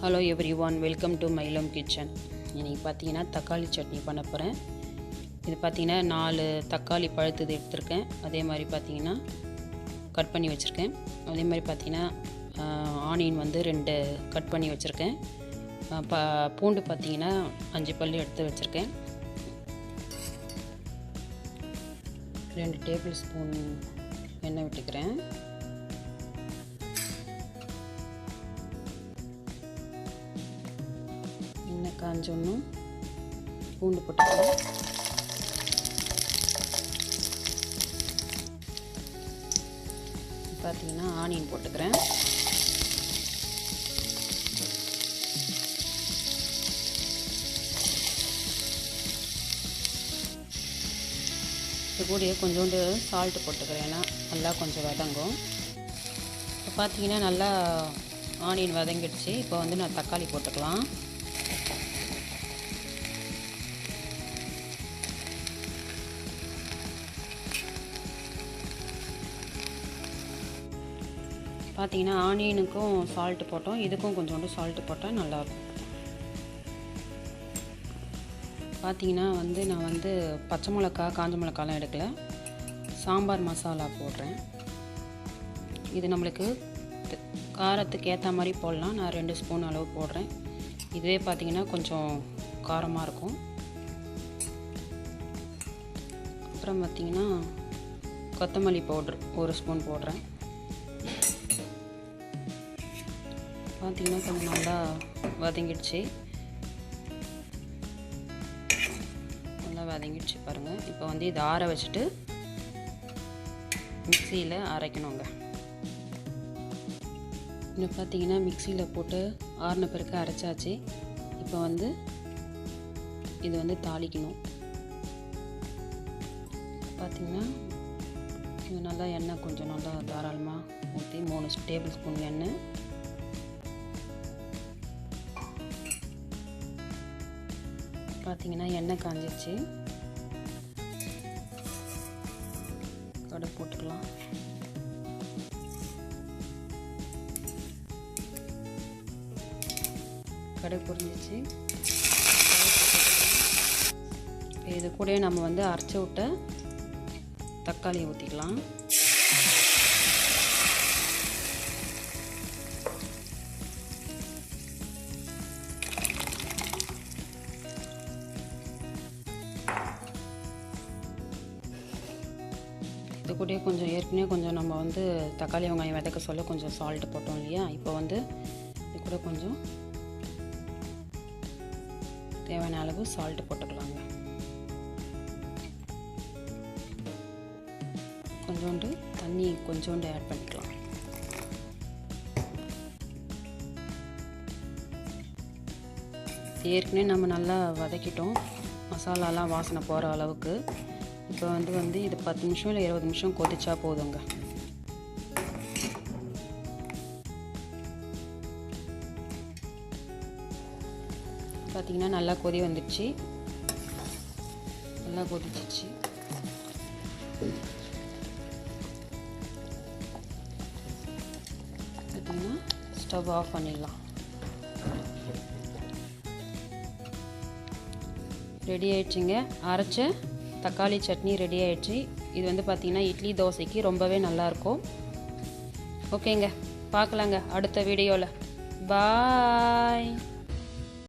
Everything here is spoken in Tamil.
Hello everyone, welcome to my home kitchen. இன்னைக்கு பாத்தீங்கன்னா தக்காளி சட்னி பண்ண போறேன். இது பாத்தீங்கன்னா 4 தக்காளி பழுத்தது எடுத்துர்க்கேன். அதே மாதிரி பாத்தீங்கன்னா கட் பண்ணி வச்சிருக்கேன். அதே மாதிரி பாத்தீங்கன்னா ஆனியன் வந்து 2 கட் பண்ணி வச்சிருக்கேன். பூண்டு பாத்தீங்கன்னா 5 பல்லு எடுத்து வச்சிருக்கேன். 2 டேபிள் ஸ்பூன் எண்ணெய் விட்டுக்கிறேன். எண்ணெய் காஞ்சோன்னு பூண்டு போட்டுக்கிறேன். பார்த்தீங்கன்னா ஆனியன் போட்டுக்கிறேன். இது கூட கொஞ்சோண்டு சால்ட்டு போட்டுக்கிறேன், ஏன்னா நல்லா கொஞ்சம் வதங்கும். இப்போ பார்த்தீங்கன்னா நல்லா ஆனியன் வதங்கிடுச்சு. இப்போ வந்து நான் தக்காளி போட்டுக்கலாம். பார்த்தீங்கன்னா ஆனியனுக்கும் சால்ட்டு போட்டோம், இதுக்கும் கொஞ்சோண்டு சால்ட்டு போட்டால் நல்லாயிருக்கும். பார்த்தீங்கன்னா நான் வந்து பச்சை மிளகா காஞ்ச மிளகாலாம் எடுக்கல, சாம்பார் மசாலா போடுறேன். இது நம்மளுக்கு காரத்துக்கு ஏற்ற மாதிரி போடலாம். நான் 2 ஸ்பூன் அளவு போடுறேன். இதுவே பார்த்தீங்கன்னா கொஞ்சம் காரமாக இருக்கும். அப்புறம் பார்த்தீங்கன்னா கொத்தமல்லி பவுட்ரு 1 ஸ்பூன் போடுறேன். பார்த்தீங்கன்னா கொஞ்சம் நல்லா வதங்கிடுச்சு. நல்லா வதங்கிடுச்சு பாருங்கள். இப்போ வந்து இதை ஆற வச்சுட்டு மிக்சியில் அரைக்கணுங்க. இன்னும் பார்த்தீங்கன்னா மிக்சியில் போட்டு ஆறின பிறகு அரைச்சாச்சு. இப்போ வந்து இது வந்து தாளிக்கணும். பார்த்தீங்கன்னா இது நல்லா எண்ணெய் கொஞ்சம் நல்லா தாராளமாக ஊற்றி 3 டேபிள் ஸ்பூன் எண்ணெய். பார்த்தீங்கன்னா எண்ணெய் காஞ்சிச்சு. கடுகு போட்டுக்கலாம். கடுகு பொரிஞ்சிச்சு. இது கூட நம்ம வந்து அரைச்சி விட்ட தக்காளி ஊற்றிக்கலாம். இது கூட கொஞ்சம் ஏற்கனவே கொஞ்சம் நம்ம வந்து தக்காளி வெங்காயம் வதக்க சொல்ல கொஞ்சம் சால்ட் போட்டோம் இல்லையா. இப்போ வந்து இது கூட கொஞ்சம் தேவையான அளவு சால்ட் போட்டுக்கலாங்க. கொஞ்சோண்டு தண்ணி கொஞ்சோண்டு ஆட் பண்ணிக்கலாம். ஏற்கனவே நம்ம நல்லா வதக்கிட்டோம், மசாலாலாம் வாசனை போகிற அளவுக்கு. இப்போ வந்து இது 10 நிமிஷம் இல்லை 20 நிமிஷம் கொதிச்சா போதுங்க. பார்த்தீங்கன்னா நல்லா கொதி வந்துடுச்சு, நல்லா கொதிச்சிச்சு. பார்த்தீங்கன்னா ஸ்டவ் ஆஃப் பண்ணிடலாம். ரெடி ஆயிடுச்சுங்க. அரைச்ச தக்காளி சட்னி ரெடி ஆயிடுச்சு. இது வந்து பார்த்தீங்கன்னா இட்லி தோசைக்கு ரொம்பவே நல்லாயிருக்கும். ஓகேங்க, பார்க்கலாங்க அடுத்த வீடியோவில். பாய்.